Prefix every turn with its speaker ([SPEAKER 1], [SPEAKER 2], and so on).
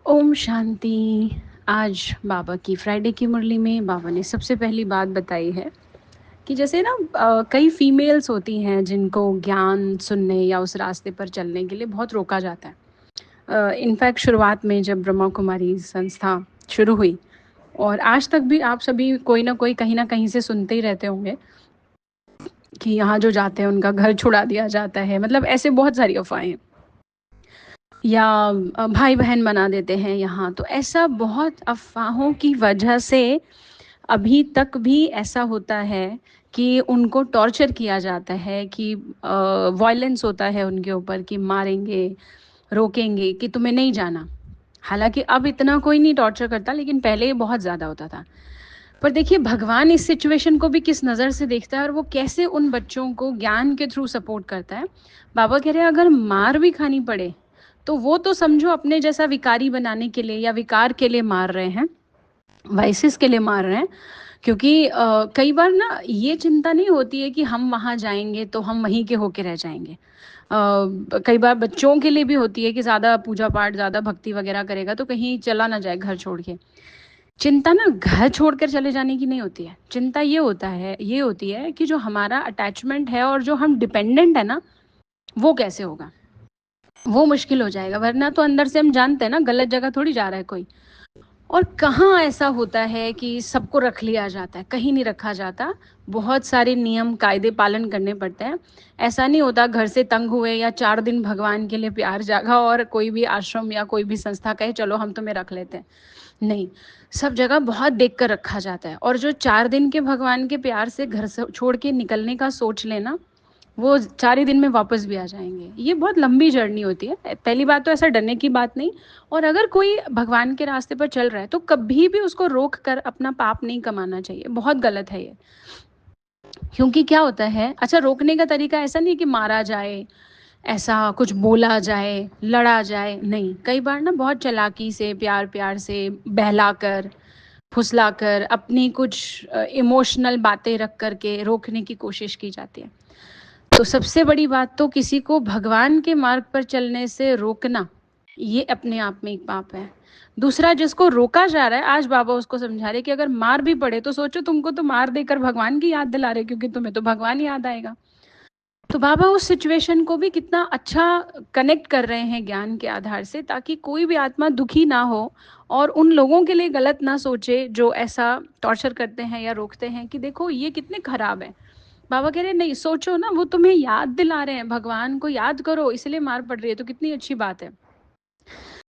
[SPEAKER 1] ओम शांति। आज बाबा की फ्राइडे की मुरली में बाबा ने सबसे पहली बात बताई है कि जैसे ना कई फीमेल्स होती हैं जिनको ज्ञान सुनने या उस रास्ते पर चलने के लिए बहुत रोका जाता है। इनफैक्ट शुरुआत में जब ब्रह्मा कुमारी संस्था शुरू हुई और आज तक भी आप सभी कोई ना कहीं से सुनते ही रहते होंगे कि यहाँ जो जाते हैं उनका घर छुड़ा दिया जाता है। मतलब ऐसे बहुत सारी अफवाहें या भाई बहन बना देते हैं यहाँ। तो ऐसा बहुत अफवाहों की वजह से अभी तक भी ऐसा होता है कि उनको टॉर्चर किया जाता है, कि वायलेंस होता है उनके ऊपर, कि मारेंगे, रोकेंगे, कि तुम्हें नहीं जाना। हालांकि अब इतना कोई नहीं टॉर्चर करता, लेकिन पहले ये बहुत ज़्यादा होता था। पर देखिए भगवान इस सिचुएशन को भी किस नज़र से देखता है और वो कैसे उन बच्चों को ज्ञान के थ्रू सपोर्ट करता है। बाबा कह रहे हैं अगर मार भी खानी पड़े तो वो तो समझो अपने जैसा विकारी बनाने के लिए या विकार के लिए मार रहे हैं, वाइसिस के लिए मार रहे हैं। क्योंकि कई बार ना ये चिंता नहीं होती है कि हम वहाँ जाएंगे तो हम वहीं के होके रह जाएंगे। कई बार बच्चों के लिए भी होती है कि ज़्यादा पूजा पाठ, ज़्यादा भक्ति वगैरह करेगा तो कहीं चला ना जाए घर छोड़ के। चिंता ना घर छोड़कर चले जाने की नहीं होती है। चिंता ये होती है कि जो हमारा अटैचमेंट है और जो हम डिपेंडेंट है ना, वो कैसे होगा। वो मुश्किल हो जाएगा, वरना तो अंदर से हम जानते हैं ना गलत जगह थोड़ी जा रहा है कोई। और कहाँ ऐसा होता है कि सबको रख लिया जाता है, कहीं नहीं रखा जाता। बहुत सारे नियम कायदे पालन करने पड़ते हैं। ऐसा नहीं होता घर से तंग हुए या 4 दिन भगवान के लिए प्यार जागा और कोई भी आश्रम या कोई भी संस्था कहे चलो हम तुम्हें रख लेते हैं। नहीं, सब जगह बहुत देख कर रखा जाता है। और जो 4 दिन के भगवान के प्यार से घर से छोड़ के निकलने का सोच लेना, वो 4 ही दिन में वापस भी आ जाएंगे। ये बहुत लंबी जर्नी होती है। पहली बात तो ऐसा डरने की बात नहीं। और अगर कोई भगवान के रास्ते पर चल रहा है तो कभी भी उसको रोक कर अपना पाप नहीं कमाना चाहिए। बहुत गलत है ये। क्योंकि क्या होता है, अच्छा रोकने का तरीका ऐसा नहीं कि मारा जाए, ऐसा कुछ बोला जाए, लड़ा जाए, नहीं। कई बार ना बहुत चालाकी से, प्यार प्यार से बहलाकर, फुसलाकर, अपनी कुछ इमोशनल बातें रख करके रोकने की कोशिश की जाती है। तो सबसे बड़ी बात तो किसी को भगवान के मार्ग पर चलने से रोकना, ये अपने आप में एक पाप है। दूसरा, जिसको रोका जा रहा है, आज बाबा उसको समझा रहे कि अगर मार भी पड़े तो सोचो तुमको तो मार देकर भगवान की याद दिला रहे, क्योंकि तुम्हें तो भगवान याद आएगा। तो बाबा उस सिचुएशन को भी कितना अच्छा कनेक्ट कर रहे हैं ज्ञान के आधार से, ताकि कोई भी आत्मा दुखी ना हो और उन लोगों के लिए गलत ना सोचे जो ऐसा टॉर्चर करते हैं या रोकते हैं कि देखो ये कितने खराब हैं। बाबा कह रहे हैं नहीं, सोचो ना, वो तुम्हें याद दिला रहे हैं, भगवान को याद करो, इसलिए मार पड़ रही है तो कितनी अच्छी बात है।